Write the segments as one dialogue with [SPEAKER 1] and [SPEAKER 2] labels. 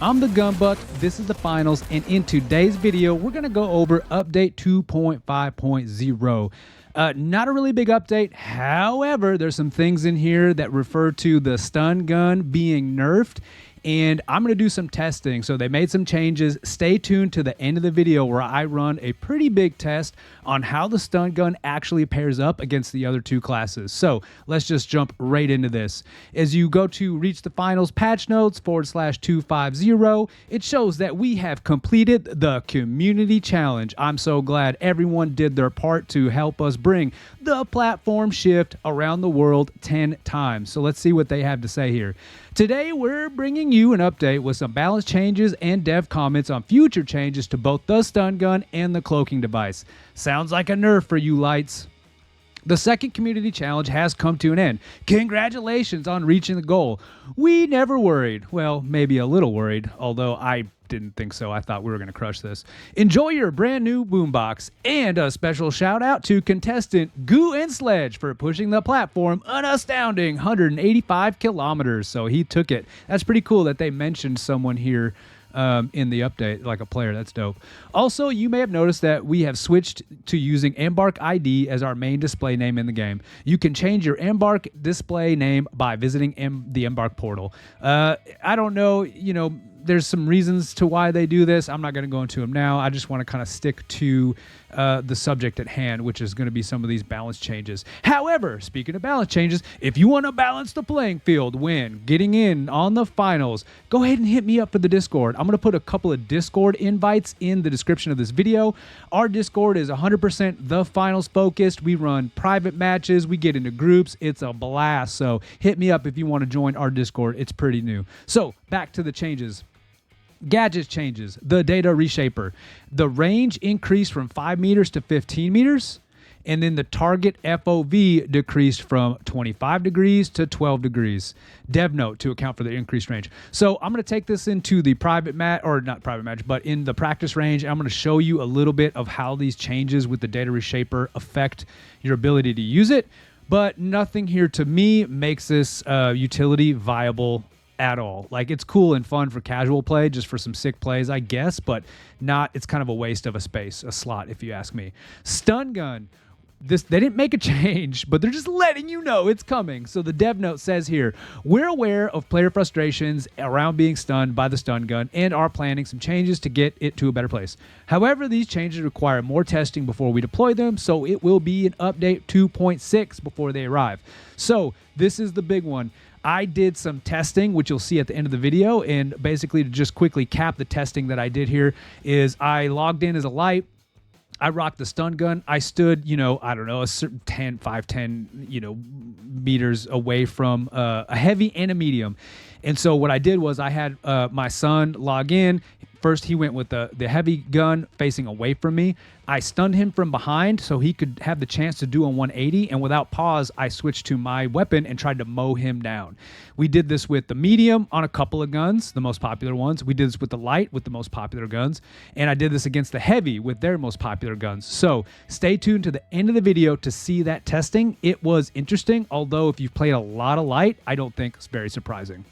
[SPEAKER 1] I'm the Gunbuck, this is the finals, and in today's video, we're going to go over update 2.5.0. Not a really big update, however, there's some things in here that refer to the stun gun being nerfed, and I'm going to do some testing. So they made some changes. Stay tuned to the end of the video where I run a pretty big test on how the stun gun actually pairs up against the other two classes. So let's just jump right into this. As you go to reach the finals patch notes /250, it shows that we have completed the community challenge. I'm so glad everyone did their part to help us bring the platform shift around the world 10 times. So let's see what they have to say here. Today, we're bringing you an update with some balance changes and dev comments on future changes to both the stun gun and the cloaking device. Sounds like a nerf for you lights. The second community challenge has come to an end. Congratulations on reaching the goal. We never worried. Well, maybe a little worried, although I didn't think so. I thought we were going to crush this. Enjoy your brand new boombox. And a special shout out to contestant Goo and Sledge for pushing the platform an astounding 185 kilometers. So he took it. That's pretty cool that they mentioned someone here in the update, like a player. That's dope. Also, you may have noticed that we have switched to using Embark ID as our main display name in the game. You can change your Embark display name by visiting the Embark portal. I don't know, there's some reasons to why they do this. I'm not going to go into them now. I just want to kind of stick to the subject at hand, which is going to be some of these balance changes. However, speaking of balance changes, if you want to balance the playing field when getting in on the finals, go ahead and hit me up for the Discord. I'm going to put a couple of Discord invites in the description of this video. Our Discord is 100% the finals focused. We run private matches. We get into groups. It's a blast. So hit me up if you want to join our Discord. It's pretty new. So back to the changes. Gadget changes. The data reshaper. The range increased from 5 meters to 15 meters. And then the target FOV decreased from 25 degrees to 12 degrees. Dev note to account for the increased range. So I'm going to take this into the private match, or not private match, but in the practice range. I'm going to show you a little bit of how these changes with the data reshaper affect your ability to use it. But nothing here to me makes this utility viable at all. Like, it's cool and fun for casual play, just for some sick plays, I guess, but not, it's kind of a waste of a slot, if you ask me. Stun gun. They didn't make a change, but they're just letting you know it's coming. So the dev note says here, we're aware of player frustrations around being stunned by the stun gun and are planning some changes to get it to a better place. However, these changes require more testing before we deploy them, so it will be an update 2.6 before they arrive. So this is the big one. I did some testing, which you'll see at the end of the video, and basically to just quickly cap the testing that I did here is I logged in as a light. I rocked the stun gun. I stood, I don't know, a certain 10 meters away from a heavy and a medium. And so what I did was I had my son log in. First, he went with the heavy gun facing away from me. I stunned him from behind so he could have the chance to do a 180. And without pause, I switched to my weapon and tried to mow him down. We did this with the medium on a couple of guns, the most popular ones. We did this with the light with the most popular guns. And I did this against the heavy with their most popular guns. So stay tuned to the end of the video to see that testing. It was interesting, although if you've played a lot of light, I don't think it's very surprising.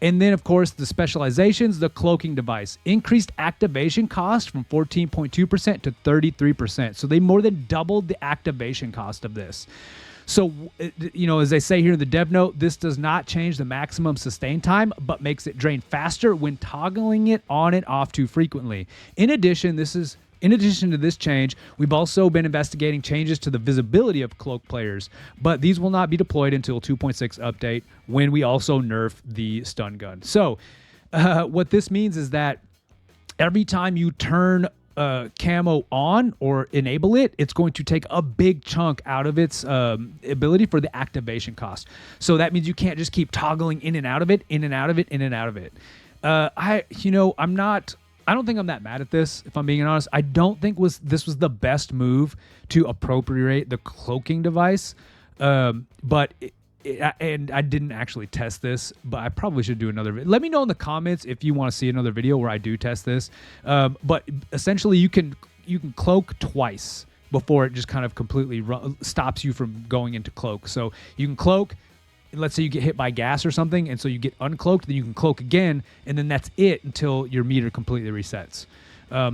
[SPEAKER 1] And then, of course, the specializations, the cloaking device. Increased activation cost from 14.2% to 33%. So they more than doubled the activation cost of this. So, as they say here in the dev note, this does not change the maximum sustain time, but makes it drain faster when toggling it on and off too frequently. In addition to this change, we've also been investigating changes to the visibility of cloak players, but these will not be deployed until 2.6 update when we also nerf the stun gun. So what this means is that every time you turn camo on or enable it, it's going to take a big chunk out of its ability for the activation cost. So that means you can't just keep toggling in and out of it, in and out of it, in and out of it. I don't think I'm that mad at this, if I'm being honest. I don't think this was the best move to appropriate the cloaking device, but and I didn't actually test this, but I probably should do another video. Let me know in the comments if you want to see another video where I do test this. But essentially, you can cloak twice before it just kind of completely stops you from going into cloak. So you can cloak, let's say you get hit by gas or something, and so you get uncloaked, then you can cloak again, and then that's it until your meter completely resets.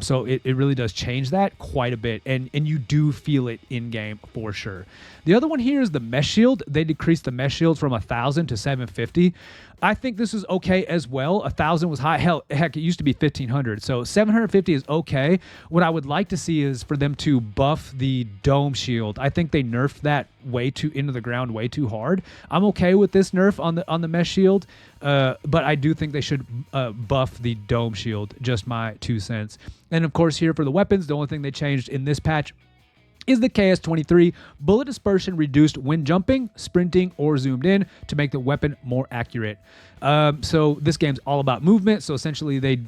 [SPEAKER 1] So it really does change that quite a bit, and you do feel it in game for sure. The other one here is the mesh shield. They decreased the mesh shield from 1,000 to 750. I think this is okay as well. 1,000 was high. Heck, it used to be 1,500. So 750 is okay. What I would like to see is for them to buff the dome shield. I think they nerfed that way too into the ground way too hard. I'm okay with this nerf on the mesh shield, but I do think they should buff the dome shield. Just my 2 cents. And of course, here for the weapons, the only thing they changed in this patch is the KS-23. Bullet dispersion reduced when jumping, sprinting, or zoomed in to make the weapon more accurate. So this game's all about movement. So essentially they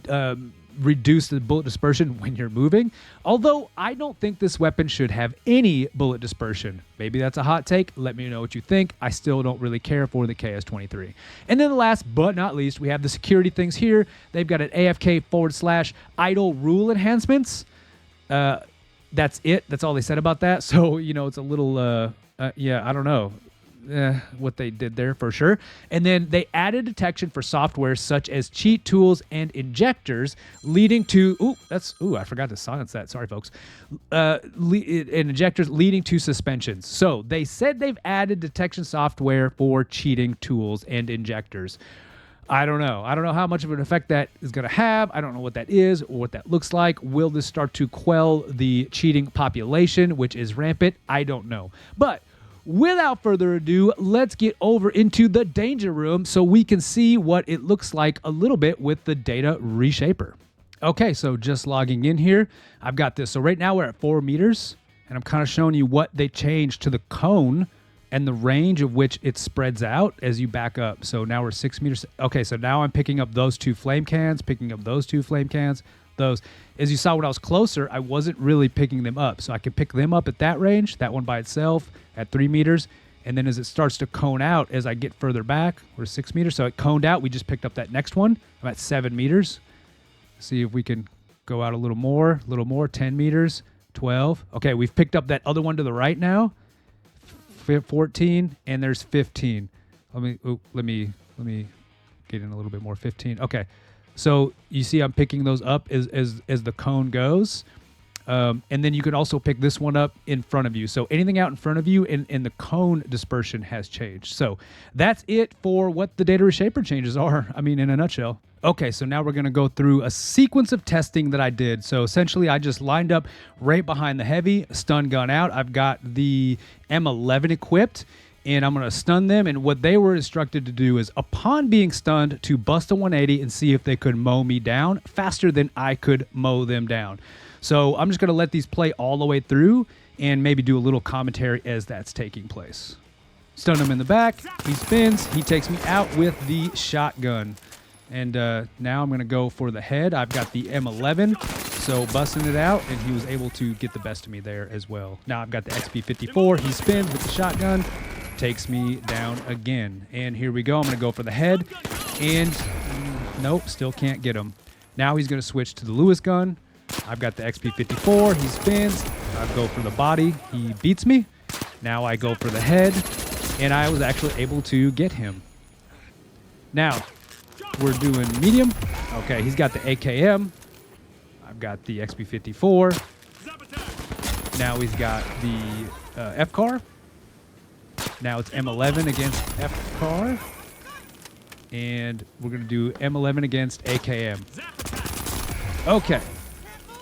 [SPEAKER 1] reduce the bullet dispersion when you're moving. Although I don't think this weapon should have any bullet dispersion. Maybe that's a hot take. Let me know what you think. I still don't really care for the KS-23. And then last but not least, we have the security things here. They've got an AFK/idle rule enhancements. That's it. That's all they said about that. So, it's a little, yeah, I don't know what they did there for sure. And then they added detection for software such as cheat tools and injectors, leading to, I forgot to silence that. Sorry, folks. Injectors leading to suspensions. So they said they've added detection software for cheating tools and injectors. I don't know. I don't know how much of an effect that is going to have. I don't know what that is or what that looks like. Will this start to quell the cheating population, which is rampant? I don't know. But without further ado, let's get over into the danger room so we can see what it looks like a little bit with the data reshaper. Okay, so just logging in here. I've got this. So right now we're at 4 meters, and I'm kind of showing you what they changed to the cone and the range of which it spreads out as you back up. So now we're 6 meters. Okay, so now I'm picking up those 2 flame cans, picking up those 2 flame cans, those. As you saw when I was closer, I wasn't really picking them up. So I can pick them up at that range, that one by itself at 3 meters. And then as it starts to cone out, as I get further back, we're 6 meters. So it coned out. We just picked up that next one. I'm at 7 meters. See if we can go out a little more, 10 meters, 12. Okay, we've picked up that other one to the right now. 14, and there's 15. Let me get in a little bit more. 15. Okay, so you see I'm picking those up as the cone goes, and then you can also pick this one up in front of you. So anything out in front of you, and the cone dispersion has changed. So that's it for what the data reshaper changes are. I mean, in a nutshell. Okay, so now we're going to go through a sequence of testing that I did. So essentially, I just lined up right behind the heavy, stun gun out. I've got the M11 equipped, and I'm going to stun them. And what they were instructed to do is, upon being stunned, to bust a 180 and see if they could mow me down faster than I could mow them down. So I'm just going to let these play all the way through and maybe do a little commentary as that's taking place. Stun him in the back. He spins. He takes me out with the shotgun. And now I'm going to go for the head. I've got the M11, so busting it out, and he was able to get the best of me there as well. Now I've got the XP54. He spins with the shotgun, takes me down again. And here we go. I'm going to go for the head, and nope, still can't get him. Now he's going to switch to the Lewis gun. I've got the XP54. He spins. I go for the body. He beats me. Now I go for the head, and I was actually able to get him. Now, we're doing medium. Okay, he's got the AKM. I've got the XP54. Now he's got the FCAR. Now it's M11 against FCAR. And we're going to do M11 against AKM. Okay.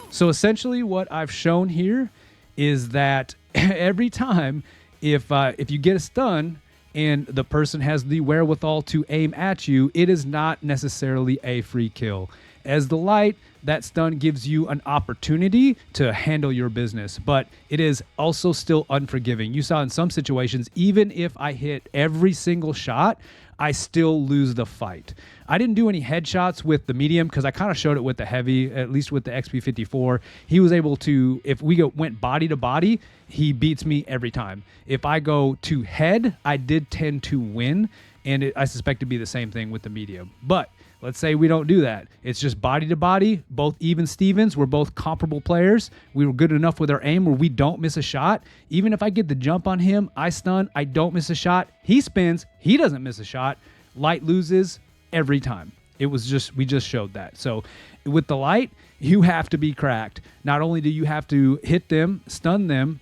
[SPEAKER 1] So essentially what I've shown here is that every time if you get a stun, and the person has the wherewithal to aim at you, it is not necessarily a free kill. As the light, that stun gives you an opportunity to handle your business, but it is also still unforgiving. You saw in some situations, even if I hit every single shot, I still lose the fight. I didn't do any headshots with the medium because I kind of showed it with the heavy, at least with the XP54. He was able to, if we went body to body, he beats me every time. If I go to head, I did tend to win. And I suspect it'd be the same thing with the medium. But let's say we don't do that. It's just body to body, both even Stevens. We're both comparable players. We were good enough with our aim where we don't miss a shot. Even if I get the jump on him, I stun, I don't miss a shot. He spins, he doesn't miss a shot. Light loses every time. We just showed that. So with the light, you have to be cracked. Not only do you have to hit them, stun them,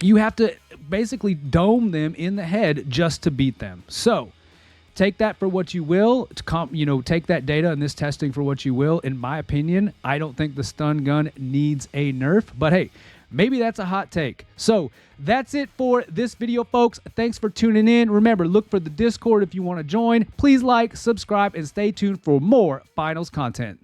[SPEAKER 1] you have to basically dome them in the head just to beat them. So take that for what you will. Take that data and this testing for what you will. In my opinion, I don't think the stun gun needs a nerf, but hey, maybe that's a hot take. So that's it for this video, folks. Thanks for tuning in. Remember, look for the Discord if you want to join. Please like, subscribe, and stay tuned for more finals content.